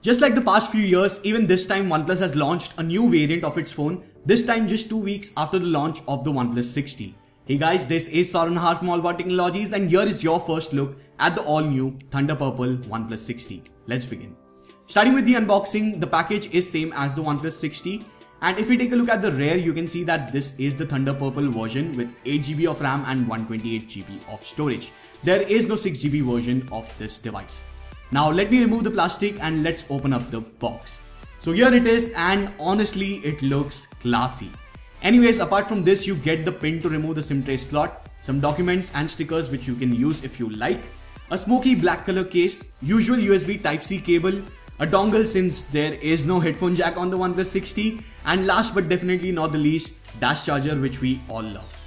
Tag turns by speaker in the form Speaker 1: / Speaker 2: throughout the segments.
Speaker 1: Just like the past few years, even this time OnePlus has launched a new variant of its phone, this time just 2 weeks after the launch of the OnePlus 60. Hey guys, this is Saurabh from AllAboutTechnologies and here is your first look at the all-new Thunder Purple OnePlus 60. Let's begin. Starting with the unboxing, the package is same as the OnePlus 60. And if we take a look at the rear, you can see that this is the Thunder Purple version with 8GB of RAM and 128GB of storage. There is no 6GB version of this device. Now let me remove the plastic and let's open up the box. So here it is, and honestly it looks classy. Anyways, apart from this, you get the pin to remove the SIM tray slot, some documents and stickers which you can use if you like, a smoky black color case, usual USB Type-C cable, a dongle since there is no headphone jack on the OnePlus 60, and last but definitely not the least, dash charger which we all love.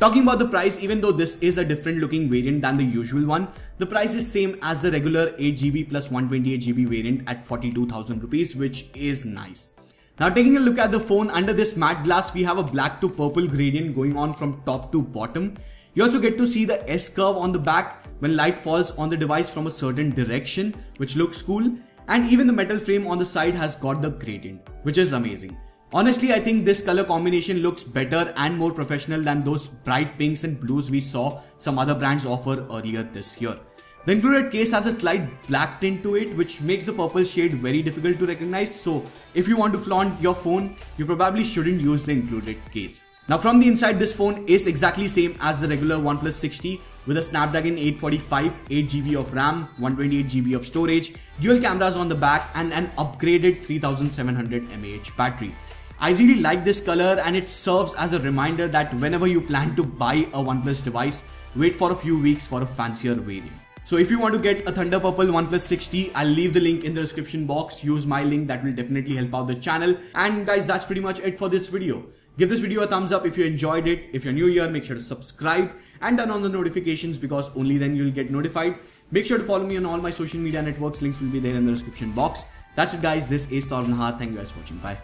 Speaker 1: Talking about the price, even though this is a different looking variant than the usual one, the price is same as the regular 8GB plus 128GB variant at 42,000 rupees, which is nice. Now taking a look at the phone, under this matte glass we have a black to purple gradient going on from top to bottom. You also get to see the S curve on the back when light falls on the device from a certain direction, which looks cool. And even the metal frame on the side has got the gradient, which is amazing. Honestly, I think this color combination looks better and more professional than those bright pinks and blues we saw some other brands offer earlier this year. The included case has a slight black tint to it, which makes the purple shade very difficult to recognize. So if you want to flaunt your phone, you probably shouldn't use the included case. Now from the inside, this phone is exactly same as the regular OnePlus 60 with a Snapdragon 845, 8GB of RAM, 128GB of storage, dual cameras on the back and an upgraded 3700 mAh battery. I really like this color and it serves as a reminder that whenever you plan to buy a OnePlus device, wait for a few weeks for a fancier variant. So if you want to get a Thunder Purple OnePlus 60, I'll leave the link in the description box. Use my link, that will definitely help out the channel. And guys, that's pretty much it for this video. Give this video a thumbs up if you enjoyed it. If you're new here, make sure to subscribe and turn on the notifications because only then you'll get notified. Make sure to follow me on all my social media networks. Links will be there in the description box. That's it guys, this is Saurabh. Thank you guys for watching. Bye.